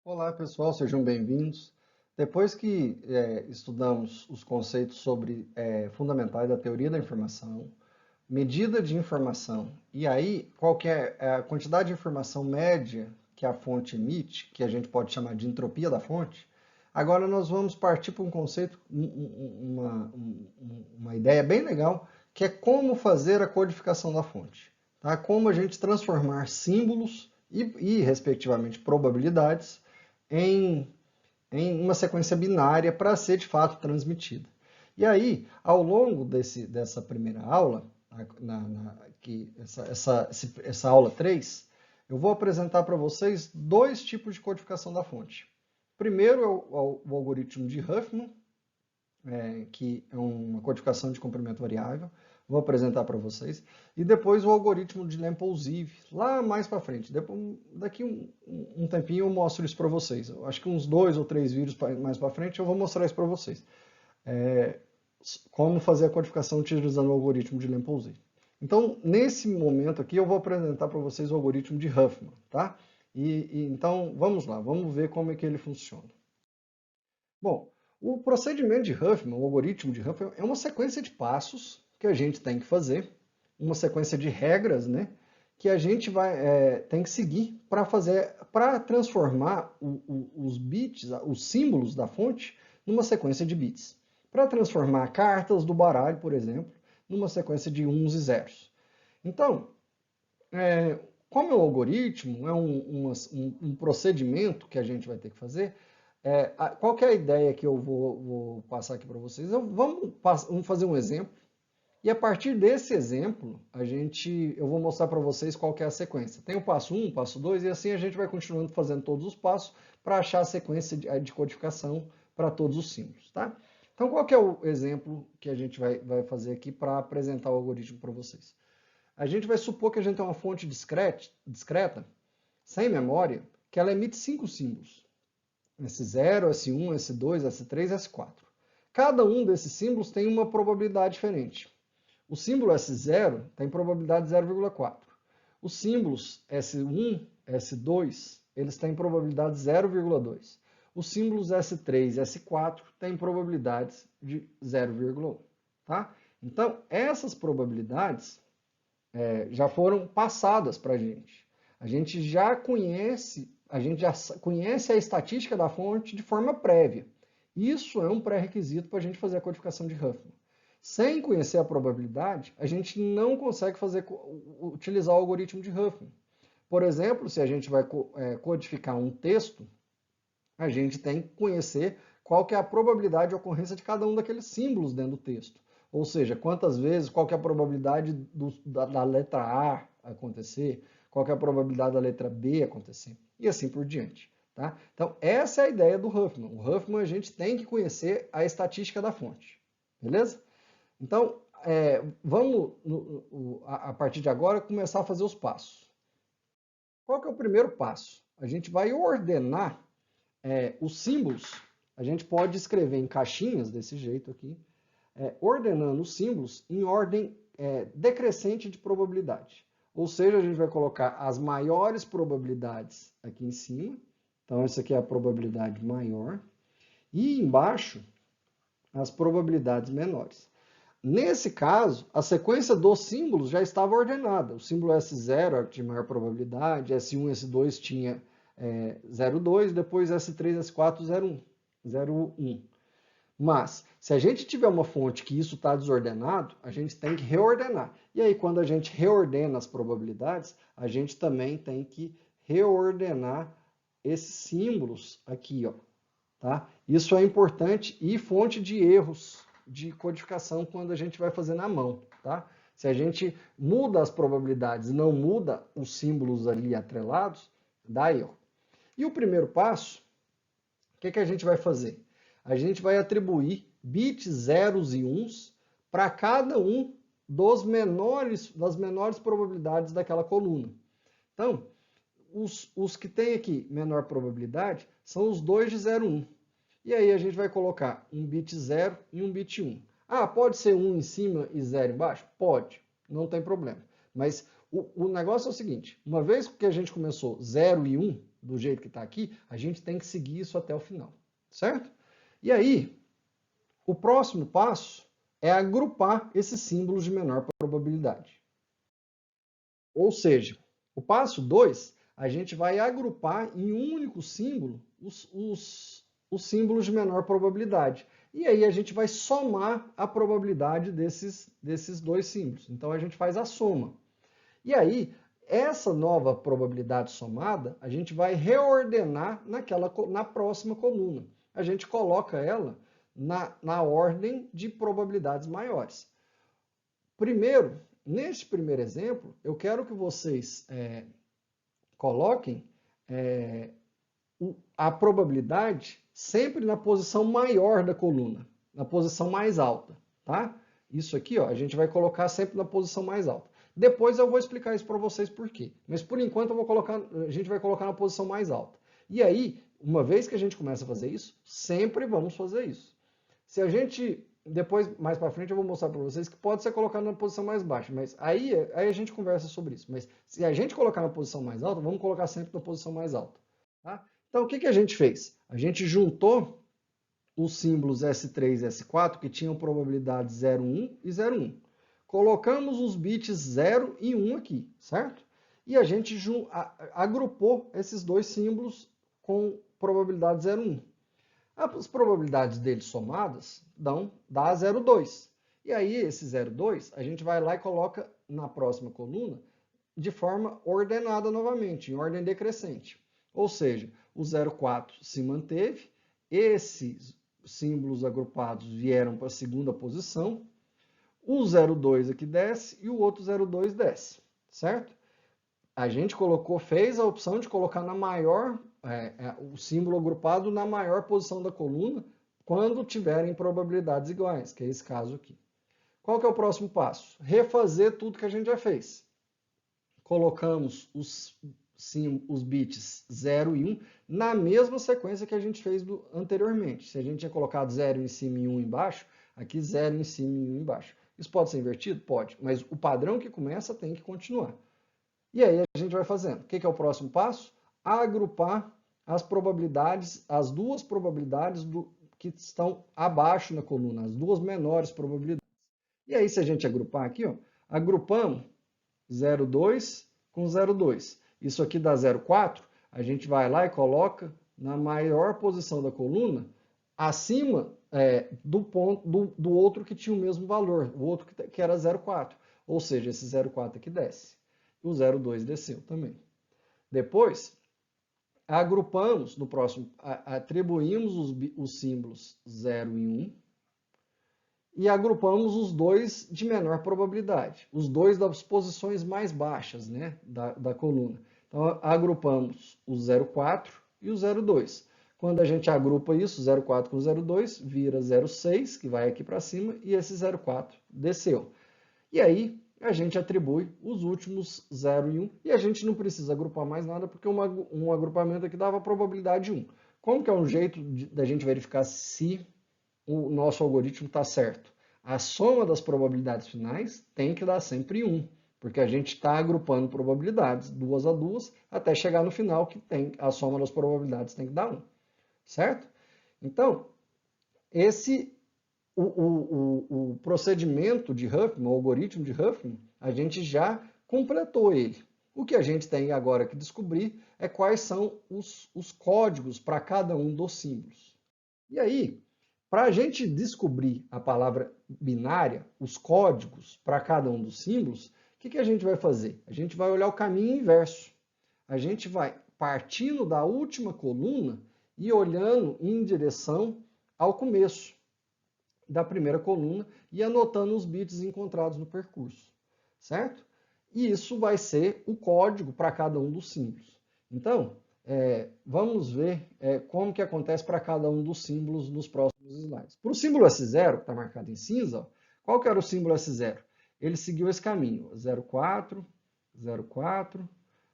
Olá, pessoal, sejam bem-vindos. Depois que estudamos os conceitos sobre fundamentais da teoria da informação, medida de informação, e aí qual que é a quantidade de informação média que a fonte emite, que a gente pode chamar de entropia da fonte, agora nós vamos partir para um conceito, uma ideia bem legal, que é como fazer a codificação da fonte. Tá? Como a gente transformar símbolos respectivamente, probabilidades em, em uma sequência binária para ser de fato transmitida. E aí, ao longo dessa primeira aula, essa aula 3, eu vou apresentar para vocês dois tipos de codificação da fonte. Primeiro é o algoritmo de Huffman, que é uma codificação de comprimento variável. Vou apresentar para vocês. E depois o algoritmo de Lempel-Ziv, lá mais para frente. Daqui um tempinho eu mostro isso para vocês. Eu acho que uns 2 ou 3 vídeos mais para frente eu vou mostrar isso para vocês. Como fazer a codificação utilizando o algoritmo de Lempel-Ziv. Então, nesse momento aqui, eu vou apresentar para vocês o algoritmo de Huffman, tá? Então, vamos lá, vamos ver como é que ele funciona. Bom, o procedimento de Huffman, o algoritmo de Huffman, é uma sequência de passos que a gente tem que fazer, uma sequência de regras, né, que a gente tem que seguir para transformar os bits, os símbolos da fonte, numa sequência de bits. Para transformar cartas do baralho, por exemplo, numa sequência de uns e zeros. Então, como é um algoritmo, é um procedimento que a gente vai ter que fazer, qual que é a ideia que eu vou passar aqui para vocês? Vamos fazer um exemplo, e a partir desse exemplo, eu vou mostrar para vocês qual que é a sequência. Tem o passo 1, o passo 2, e assim a gente vai continuando fazendo todos os passos para achar a sequência de codificação para todos os símbolos. Tá? Então, qual que é o exemplo que a gente vai fazer aqui para apresentar o algoritmo para vocês? A gente vai supor que a gente tem uma fonte discreta, sem memória, que ela emite 5 símbolos. S0, S1, S2, S3, S4. Cada um desses símbolos tem uma probabilidade diferente. O símbolo S0 tem probabilidade 0,4. Os símbolos S1, S2, eles têm probabilidade 0,2. Os símbolos S3 e S4 têm probabilidades de 0,1. Tá? Então, essas probabilidades já foram passadas para a gente. A gente já conhece a estatística da fonte de forma prévia. Isso é um pré-requisito para a gente fazer a codificação de Huffman. Sem conhecer a probabilidade, a gente não consegue utilizar o algoritmo de Huffman. Por exemplo, se a gente vai codificar um texto, a gente tem que conhecer qual que é a probabilidade de ocorrência de cada um daqueles símbolos dentro do texto. Ou seja, quantas vezes, qual que é a probabilidade da letra A acontecer, qual que é a probabilidade da letra B acontecer, e assim por diante. Tá? Então, essa é a ideia do Huffman. O Huffman, a gente tem que conhecer a estatística da fonte. Beleza? Então, vamos, a partir de agora, começar a fazer os passos. Qual que é o primeiro passo? A gente vai ordenar os símbolos. A gente pode escrever em caixinhas, desse jeito aqui, ordenando os símbolos em ordem decrescente de probabilidade. Ou seja, a gente vai colocar as maiores probabilidades aqui em cima. Então, essa aqui é a probabilidade maior. E embaixo, as probabilidades menores. Nesse caso, a sequência dos símbolos já estava ordenada. O símbolo S0 tinha maior probabilidade, S1 e S2 tinha 0,2, depois S3 e S4, 0,1. Mas, se a gente tiver uma fonte que isso está desordenado, a gente tem que reordenar. E aí, quando a gente reordena as probabilidades, a gente também tem que reordenar esses símbolos aqui, ó. Tá? Isso é importante e fonte de erros de codificação quando a gente vai fazer na mão. Tá? Se a gente muda as probabilidades e não muda os símbolos ali atrelados, dá erro. E o primeiro passo, o que a gente vai fazer? A gente vai atribuir bits zeros e uns para cada um das menores probabilidades daquela coluna. Então, os que tem aqui menor probabilidade são os 2 de 0, 1. E aí a gente vai colocar um bit 0 e um bit 1. Ah, pode ser 1 em cima e 0 embaixo? Pode, não tem problema. Mas o negócio é o seguinte, uma vez que a gente começou 0 e 1, do jeito que está aqui, a gente tem que seguir isso até o final, certo? E aí, o próximo passo é agrupar esses símbolos de menor probabilidade. Ou seja, o passo 2, a gente vai agrupar em um único símbolo os símbolos de menor probabilidade. E aí a gente vai somar a probabilidade desses dois símbolos. Então a gente faz a soma. E aí, essa nova probabilidade somada, a gente vai reordenar na próxima coluna. A gente coloca ela na ordem de probabilidades maiores. Primeiro, neste primeiro exemplo, eu quero que vocês coloquem a probabilidade sempre na posição maior da coluna, na posição mais alta, tá? Isso aqui, ó, a gente vai colocar sempre na posição mais alta. Depois eu vou explicar isso para vocês por quê. Mas por enquanto a gente vai colocar na posição mais alta. E aí, uma vez que a gente começa a fazer isso, sempre vamos fazer isso. Se a gente, depois, mais para frente, eu vou mostrar para vocês que pode ser colocado na posição mais baixa, mas aí a gente conversa sobre isso. Mas se a gente colocar na posição mais alta, vamos colocar sempre na posição mais alta. Tá? Então, o que a gente fez? A gente juntou os símbolos S3 e S4, que tinham probabilidade 0,1 e 0,1. Colocamos os bits 0 e 1 aqui, certo? E a gente agrupou esses dois símbolos com probabilidade 0,1. As probabilidades deles somadas dá 0,2. E aí, esse 0,2, a gente vai lá e coloca na próxima coluna de forma ordenada novamente, em ordem decrescente. Ou seja, o 0,4 se manteve, esses símbolos agrupados vieram para a segunda posição, o 0,2 aqui desce e o outro 0,2 desce, certo? A gente fez a opção de colocar na maior, o símbolo agrupado na maior posição da coluna, quando tiverem probabilidades iguais, que é esse caso aqui. Qual que é o próximo passo? Refazer tudo que a gente já fez. Colocamos os bits 0 e 1 na mesma sequência que a gente fez anteriormente. Se a gente tinha colocado 0 em cima e 1 embaixo, aqui 0 em cima e 1 embaixo. Isso pode ser invertido? Pode, mas o padrão que começa tem que continuar. E aí a gente vai fazendo. O que é o próximo passo? Agrupar as probabilidades, as duas probabilidades que estão abaixo na coluna, as duas menores probabilidades. E aí, se a gente agrupar aqui, ó, agrupamos 0,2 com 0,2. Isso aqui dá 0,4, a gente vai lá e coloca na maior posição da coluna, acima do ponto do outro que tinha o mesmo valor, o outro que era 0,4. Ou seja, esse 0,4 aqui desce. O 0,2 desceu também. Depois, agrupamos, no próximo, atribuímos os símbolos 0 e 1 e agrupamos os dois de menor probabilidade, os dois das posições mais baixas, né, da coluna. Então, agrupamos o 0,4 e o 0,2. Quando a gente agrupa isso, 0,4 com 0,2, vira 0,6, que vai aqui para cima, e esse 0,4 desceu. E aí, a gente atribui os últimos 0 e 1, e a gente não precisa agrupar mais nada, porque um agrupamento aqui dava probabilidade 1. Como que é um jeito da gente verificar se o nosso algoritmo está certo? A soma das probabilidades finais tem que dar sempre 1, porque a gente está agrupando probabilidades, 2 a 2, até chegar no final, que a soma das probabilidades tem que dar 1, certo? Então, o procedimento de Huffman, o algoritmo de Huffman, a gente já completou ele. O que a gente tem agora que descobrir é quais são os códigos para cada um dos símbolos. E aí, para a gente descobrir a palavra binária, os códigos para cada um dos símbolos, o que a gente vai fazer? A gente vai olhar o caminho inverso. A gente vai partindo da última coluna e olhando em direção ao começo da primeira coluna e anotando os bits encontrados no percurso, certo? E isso vai ser o código para cada um dos símbolos. Então, vamos ver como que acontece para cada um dos símbolos nos próximos slides. Para o símbolo S0, que está marcado em cinza, ó, qual que era o símbolo S0? Ele seguiu esse caminho, 0,4, 0,4,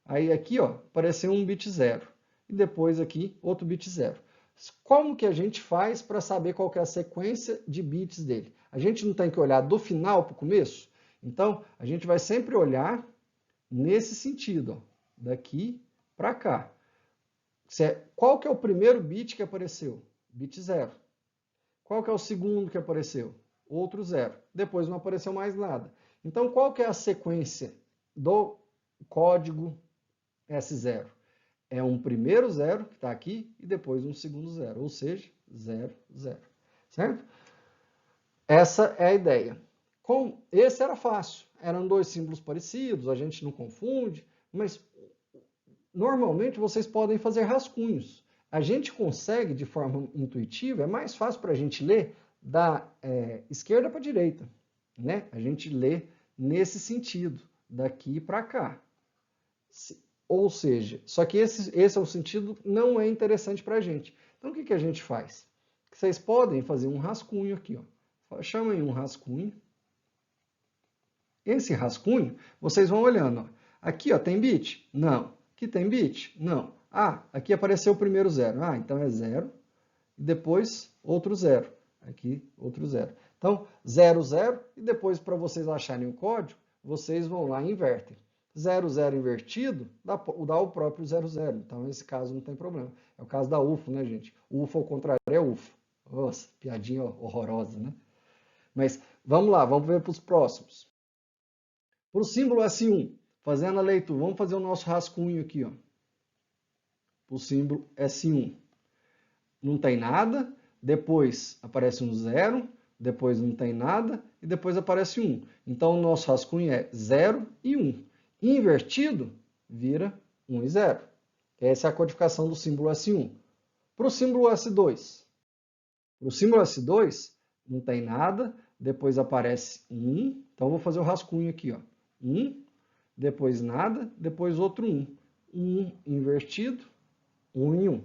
aí aqui ó, apareceu um bit 0, e depois aqui outro bit 0. Como que a gente faz para saber qual que é a sequência de bits dele? A gente não tem que olhar do final para o começo? Então, a gente vai sempre olhar nesse sentido, ó, daqui para cá. Qual que é o primeiro bit que apareceu? Bit 0. Qual que é o segundo que apareceu? Outro 0. Depois não apareceu mais nada. Então, qual que é a sequência do código S0? É um primeiro 0, que está aqui, e depois um segundo 0, ou seja, 0, 0. Certo? Essa é a ideia. Esse era fácil. Eram dois símbolos parecidos, a gente não confunde, mas normalmente vocês podem fazer rascunhos. A gente consegue, de forma intuitiva, é mais fácil para a gente ler da esquerda para a direita. Né? A gente lê nesse sentido, daqui para cá. Ou seja, só que esse é o sentido não é interessante para a gente. Então, o que a gente faz? Vocês podem fazer um rascunho aqui. Ó. Chamem um rascunho. Esse rascunho, vocês vão olhando. Ó. Aqui ó, tem bit? Não. Aqui tem bit? Não. Ah, aqui apareceu o primeiro 0. Ah, então é 0. E depois outro 0. Aqui outro 0. Então, 0, 0. E depois, para vocês acharem o código, vocês vão lá e invertem. 0, 0 invertido dá o próprio 0, 0. Então, nesse caso, não tem problema. É o caso da UFO, né, gente? UFO ao contrário é UFO. Nossa, piadinha horrorosa, né? Mas vamos lá, vamos ver para os próximos. Para o símbolo S1, fazendo a leitura, vamos fazer o nosso rascunho aqui, ó. Para o símbolo S1. Não tem nada, depois aparece um 0, depois não tem nada e depois aparece 1. Então, o nosso rascunho é 0 e 1. Invertido, vira 1 e 0. Essa é a codificação do símbolo S1. Para o símbolo S2. Para o símbolo S2, não tem nada, depois aparece 1. Então, eu vou fazer o rascunho aqui, ó. 1, depois nada, depois outro 1. 1 invertido, 1 e 1.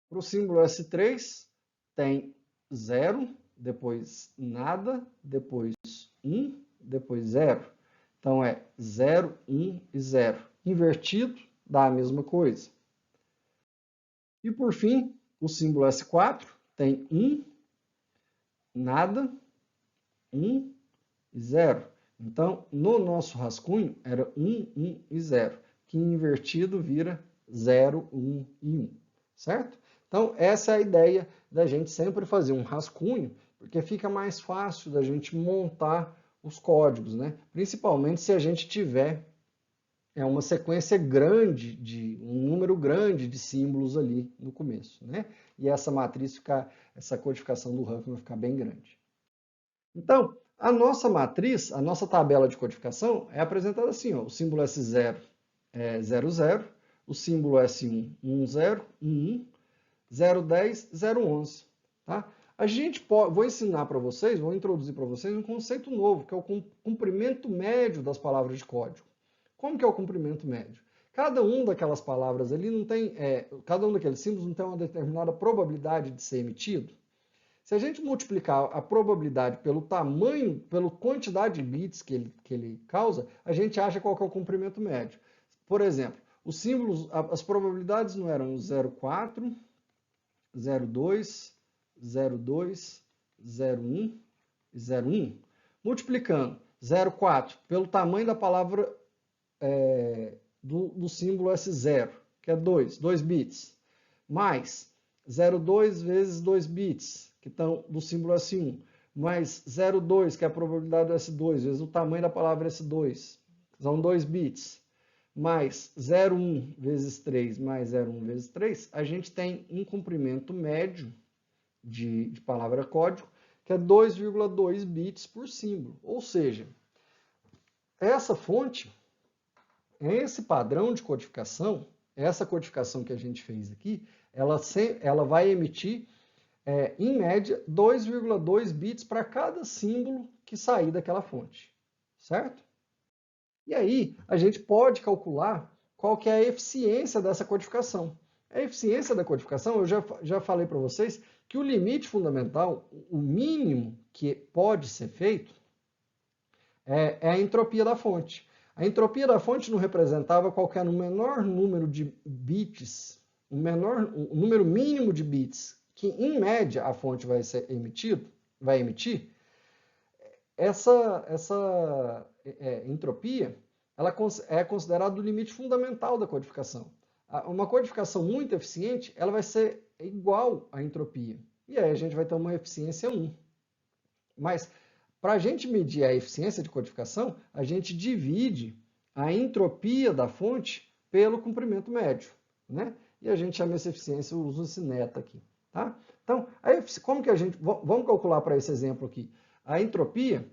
Para o símbolo S3, tem 0, depois nada, depois 1, depois 0. Então, é 0, 1 e 0. Invertido, dá a mesma coisa. E, por fim, o símbolo S4 tem 1, nada, 1 e 0. Então, no nosso rascunho, era 1, 1 e 0, que invertido vira 0, 1 e 1, certo? Então, essa é a ideia da gente sempre fazer um rascunho, porque fica mais fácil da gente montar os códigos, né? Principalmente se a gente tiver uma sequência grande, um número grande de símbolos ali no começo, né? E essa matriz essa codificação do Huffman ficar bem grande. Então, a nossa matriz, a nossa tabela de codificação é apresentada assim, ó, o símbolo S0 é 0, 0, o símbolo S1, 1, 0, 1, 1, 0, 10, 0, 11. Tá? A gente pode, vou ensinar para vocês, vou introduzir para vocês um conceito novo, que é o comprimento médio das palavras de código. Como que é o comprimento médio? Cada um daquelas palavras ali não tem, cada um daqueles símbolos não tem uma determinada probabilidade de ser emitido. Se a gente multiplicar a probabilidade pelo tamanho, pela quantidade de bits que ele causa, a gente acha qual que é o comprimento médio. Por exemplo, os símbolos, as probabilidades não eram 0,4, 0,2, 0,2, 0,1 e 0,1. Multiplicando 0,4 pelo tamanho da palavra do símbolo S0, que é 2 bits, mais 0,2 vezes 2 bits, que estão do símbolo S1, mais 0,2, que é a probabilidade do S2, vezes o tamanho da palavra S2, são 2 bits, mais 0,1 vezes 3, mais 0,1 vezes 3, a gente tem um comprimento médio de palavra código, que é 2,2 bits por símbolo. Ou seja, essa fonte, esse padrão de codificação, essa codificação que a gente fez aqui, ela vai emitir, em média, 2,2 bits para cada símbolo que sair daquela fonte, certo? E aí, a gente pode calcular qual que é a eficiência dessa codificação. A eficiência da codificação, eu já falei para vocês que o limite fundamental, o mínimo que pode ser feito, é a entropia da fonte. A entropia da fonte não representava qualquer menor número de bits, o número mínimo de bits que, em média, a fonte vai emitir. Essa entropia ela é considerada o limite fundamental da codificação. Uma codificação muito eficiente, ela vai ser igual à entropia. E aí a gente vai ter uma eficiência 1. Mas para a gente medir a eficiência de codificação, a gente divide a entropia da fonte pelo comprimento médio, né? E a gente chama essa eficiência, usa esse neta aqui, tá? Então, como que a gente... Vamos calcular para esse exemplo aqui. A entropia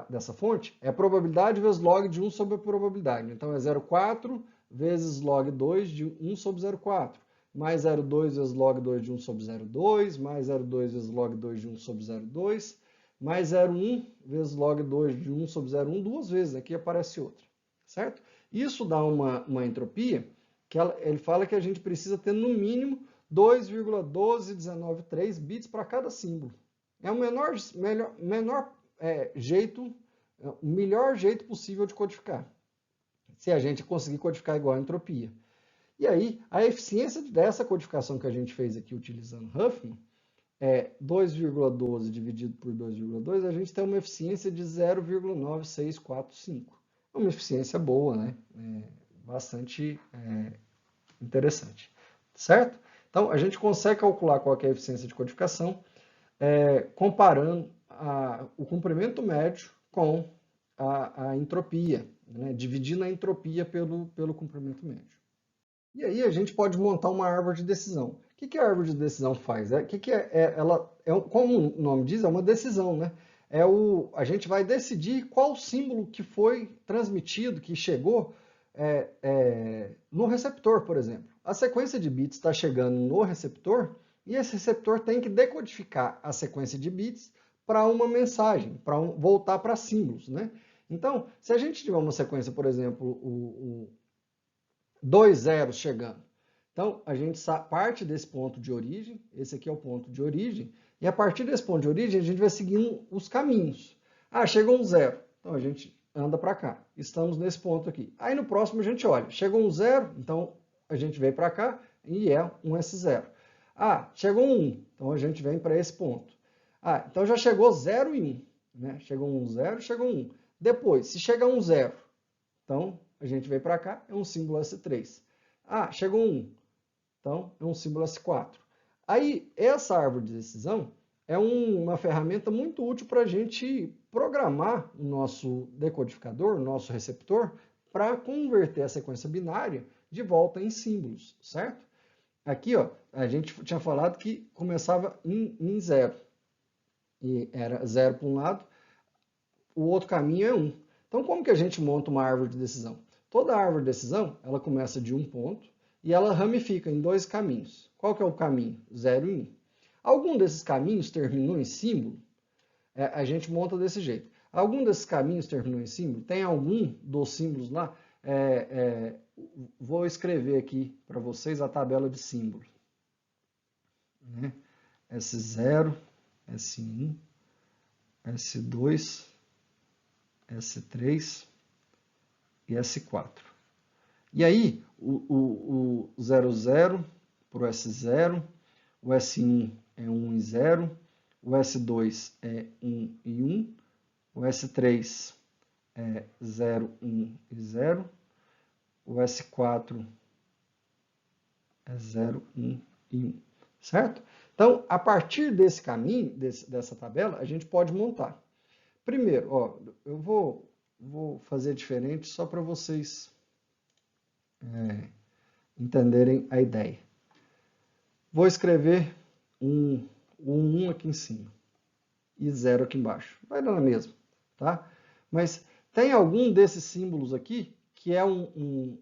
dessa fonte é a probabilidade vezes log de 1 sobre a probabilidade. Então, é 0,4 vezes log 2 de 1 sobre 0,4, mais 0,2 vezes log 2 de 1 sobre 0,2, mais 0,2 vezes log 2 de 1 sobre 0,2, mais 0,1 vezes log 2 de 1 sobre 0,1, duas vezes, aqui aparece outra, certo? Isso dá uma entropia que ele fala que a gente precisa ter no mínimo 2,12193 bits para cada símbolo. É o melhor jeito possível de codificar, se a gente conseguir codificar igual a entropia. E aí, a eficiência dessa codificação que a gente fez aqui utilizando Huffman é 2,12 dividido por 2,2, a gente tem uma eficiência de 0,9645. É uma eficiência boa, né? Bastante interessante, certo? Então, a gente consegue calcular qual é a eficiência de codificação comparando o comprimento médio com a entropia, né? Dividindo a entropia pelo comprimento médio. E aí a gente pode montar uma árvore de decisão. O que a árvore de decisão faz? Como o nome diz, é uma decisão, né? A gente vai decidir qual símbolo que foi transmitido, que chegou no receptor, por exemplo. A sequência de bits está chegando no receptor e esse receptor tem que decodificar a sequência de bits para uma mensagem, para voltar para símbolos, né? Então, se a gente tiver uma sequência, por exemplo, 2 zeros chegando. Então, a gente parte desse ponto de origem, esse aqui é o ponto de origem, e a partir desse ponto de origem a gente vai seguindo os caminhos. Chegou um zero, então a gente anda para cá. Estamos nesse ponto aqui. Aí no próximo a gente olha, chegou um zero, então a gente vem para cá e é um S0. Chegou um 1, então a gente vem para esse ponto. Então já chegou 0 e 1. Né? Chegou um 0, chegou um 1. Depois, se chegar um 0, então a gente veio para cá, é um símbolo S3. Chegou um 1. Então, é um símbolo S4. Aí, essa árvore de decisão é uma ferramenta muito útil para a gente programar o nosso decodificador, o nosso receptor, para converter a sequência binária de volta em símbolos, certo? Aqui, ó, a gente tinha falado que começava em 0. E era 0 para um lado, o outro caminho é 1. Então, como que a gente monta uma árvore de decisão? Toda árvore de decisão, ela começa de um ponto e ela ramifica em 2 caminhos. Qual que é o caminho? 0 e 1. Algum desses caminhos terminou em símbolo? A gente monta desse jeito. Algum desses caminhos terminou em símbolo? Tem algum dos símbolos lá? Vou escrever aqui para vocês a tabela de símbolos. Né? S0, S1, S2, S3 e S4. E aí, o 00 para o S0, o S1 é 1 e 0, o S2 é 1 e 1, o S3 é 0, 1 e 0, o S4 é 0, 1 e 1, certo? Então, a partir desse caminho, dessa tabela, a gente pode montar. Primeiro, ó, eu vou fazer diferente só para vocês entenderem a ideia. Vou escrever um 1 aqui em cima e 0 aqui embaixo. Vai dar na mesma, tá? Mas tem algum desses símbolos aqui que é um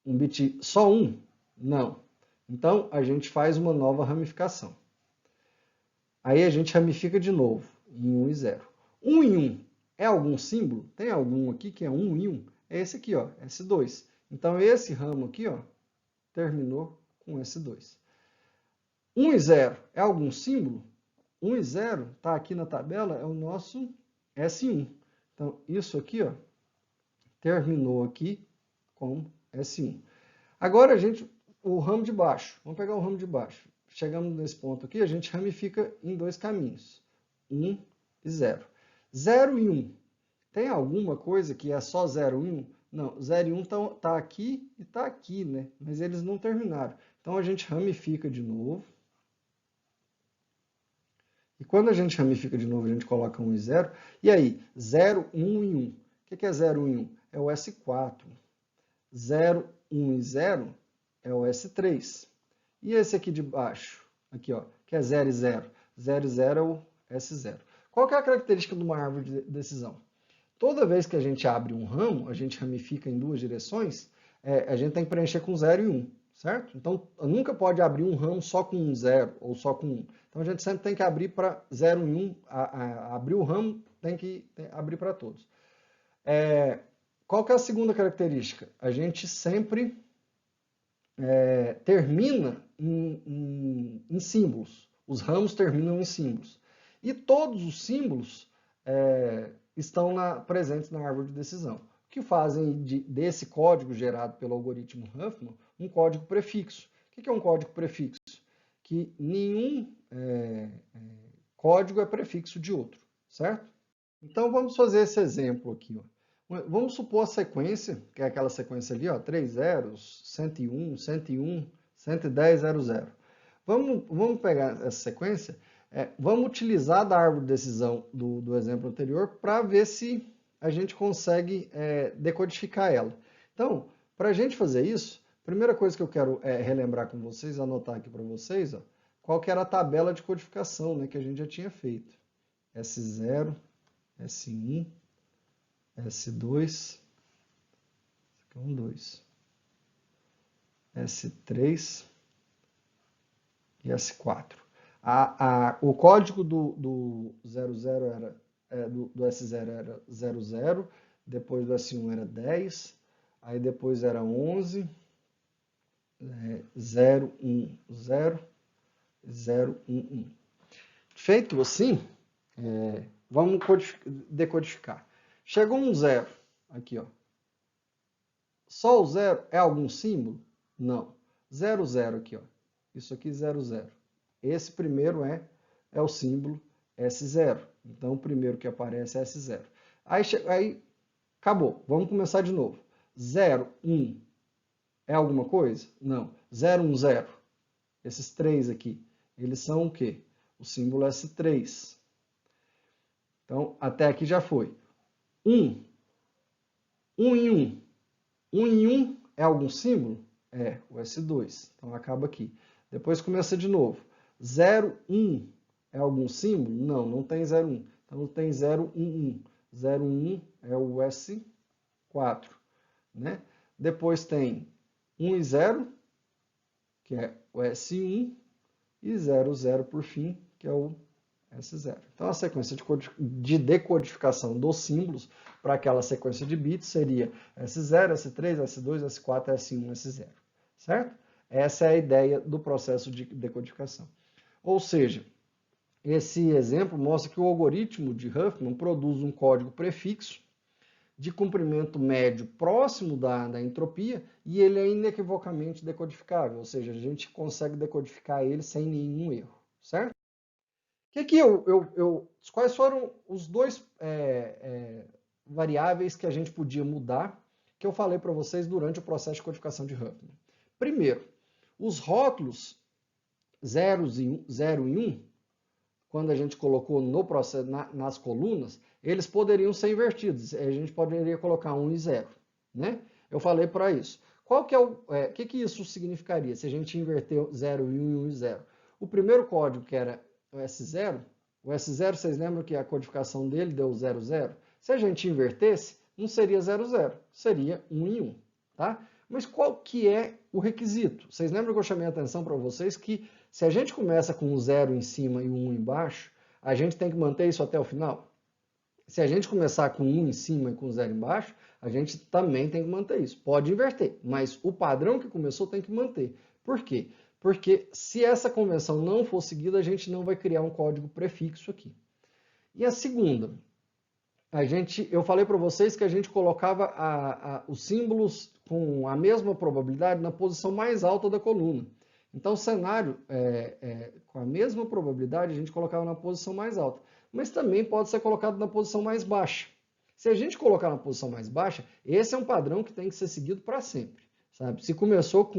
bit só 1? Não. Então, a gente faz uma nova ramificação. Aí a gente ramifica de novo em 1 e 0. 1 e 1 é algum símbolo? Tem algum aqui que é 1 e 1? É esse aqui, ó, S2. Então, esse ramo aqui, ó, terminou com S2. 1 e 0 é algum símbolo? 1 e 0 está aqui na tabela, é o nosso S1. Então, isso aqui, ó, terminou aqui com S1. Agora, o ramo de baixo. Vamos pegar o ramo de baixo. Chegamos nesse ponto aqui, a gente ramifica em 2 caminhos. 1 e 0. 0 e 1. Tem alguma coisa que é só 0 e 1? Não, 0 e 1 tá aqui e tá aqui, né? Mas eles não terminaram. Então a gente ramifica de novo. E quando a gente ramifica de novo, a gente coloca 1 e 0. E aí, 0, 1 e 1. O que é 0, 1 e 1? É o S4. 0, 1 e 0 é o S3. E esse aqui de baixo, aqui, ó, que é 0 e 0. 0 e 0 é o S0. Qual que é a característica de uma árvore de decisão? Toda vez que a gente abre um ramo, a gente ramifica em duas direções, a gente tem que preencher com 0 e 1, certo? Então, nunca pode abrir um ramo só com um 0 ou só com 1. Então, a gente sempre tem que abrir para 0 e 1. Abrir o ramo tem que abrir para todos. Qual que é a segunda característica? A gente sempre termina em símbolos. Os ramos terminam em símbolos. E todos os símbolos estão presentes na árvore de decisão. O que fazem desse código gerado pelo algoritmo Huffman um código prefixo. O que é um código prefixo? Que nenhum código é prefixo de outro, certo? Então vamos fazer esse exemplo aqui, ó. Vamos supor a sequência, que é aquela sequência ali, ó, 3 zeros, 101, 101, 110, 00. Vamos pegar essa sequência, vamos utilizar da árvore de decisão do exemplo anterior para ver se a gente consegue decodificar ela. Então, para a gente fazer isso, a primeira coisa que eu quero relembrar com vocês, anotar aqui para vocês, ó, qual que era a tabela de codificação, né, que a gente já tinha feito. S0, S1, S2, esse aqui é um 2, S3 e S4. O código do 00 do S0 era 00, depois do S1 era 10, aí depois era 11, 0, 1, 0, 0, 1, 1. Feito assim, vamos decodificar. Chegou um 0, aqui, ó. Só o 0 é algum símbolo? Não. 0, 0 aqui, ó. Isso aqui 0, 0. Esse primeiro é o símbolo S0. Então, o primeiro que aparece é S0. Aí acabou. Vamos começar de novo. 0, 1 é alguma coisa? Não. 0, 1, 0. Esses três aqui, eles são o quê? O símbolo S3. Então, até aqui já foi. 1. 1 em 1. 1 em 1 é algum símbolo? É, o S2. Então, acaba aqui. Depois começa de novo. 0, 1 é algum símbolo? Não, não tem 0, 1. Então, não tem 0, 1, 1. 0, 1 é o S4. Né? Depois tem 1 e 0, que é o S1. E 0, 0 por fim, que é o S0. Então, a sequência de decodificação dos símbolos para aquela sequência de bits seria S0, S3, S2, S4, S1, S0. Certo? Essa é a ideia do processo de decodificação. Ou seja, esse exemplo mostra que o algoritmo de Huffman produz um código prefixo de comprimento médio próximo da entropia e ele é inequivocamente decodificável, ou seja, a gente consegue decodificar ele sem nenhum erro, certo? Quais foram os dois variáveis que a gente podia mudar, que eu falei para vocês durante o processo de codificação de Huffman? Primeiro, os rótulos 0 e 1, quando a gente colocou no processo, nas colunas, eles poderiam ser invertidos. A gente poderia colocar 1 e 0. Né? Eu falei para isso. Qual que é que isso significaria se a gente inverter 0 e 1 e 1 e 0? O primeiro código, que era o S0, vocês lembram que a codificação dele deu 0, 0? Se a gente invertesse, não seria 0, 0, seria 1 e 1. Tá? Mas qual que é o requisito? Vocês lembram que eu chamei a atenção para vocês que se a gente começa com um 0 em cima e um 1 embaixo, a gente tem que manter isso até o final? Se a gente começar com 1 em cima e com 0 embaixo, a gente também tem que manter isso. Pode inverter, mas o padrão que começou tem que manter. Por quê? Porque se essa convenção não for seguida, a gente não vai criar um código prefixo aqui. E a segunda, eu falei para vocês que a gente colocava os símbolos com a mesma probabilidade na posição mais alta da coluna. Então, o cenário, com a mesma probabilidade, a gente colocava na posição mais alta. Mas também pode ser colocado na posição mais baixa. Se a gente colocar na posição mais baixa, esse é um padrão que tem que ser seguido para sempre, sabe? Se começou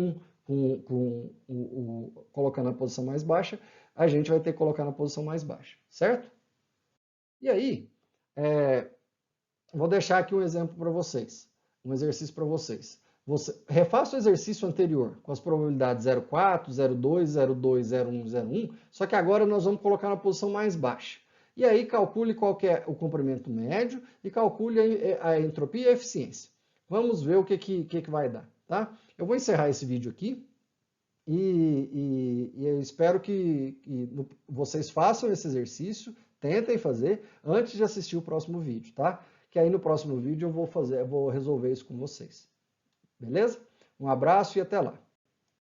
colocando na posição mais baixa, a gente vai ter que colocar na posição mais baixa, certo? E aí, vou deixar aqui um exemplo para vocês, um exercício para vocês. Refaça o exercício anterior com as probabilidades 0,4, 0,2, 0,2, 0,1, 0,1, só que agora nós vamos colocar na posição mais baixa. E aí calcule qual que é o comprimento médio e calcule a entropia e a eficiência. Vamos ver o que vai dar, tá? Eu vou encerrar esse vídeo aqui e eu espero que vocês façam esse exercício, tentem fazer antes de assistir o próximo vídeo, tá? Que aí no próximo vídeo eu vou resolver isso com vocês. Beleza? Um abraço e até lá.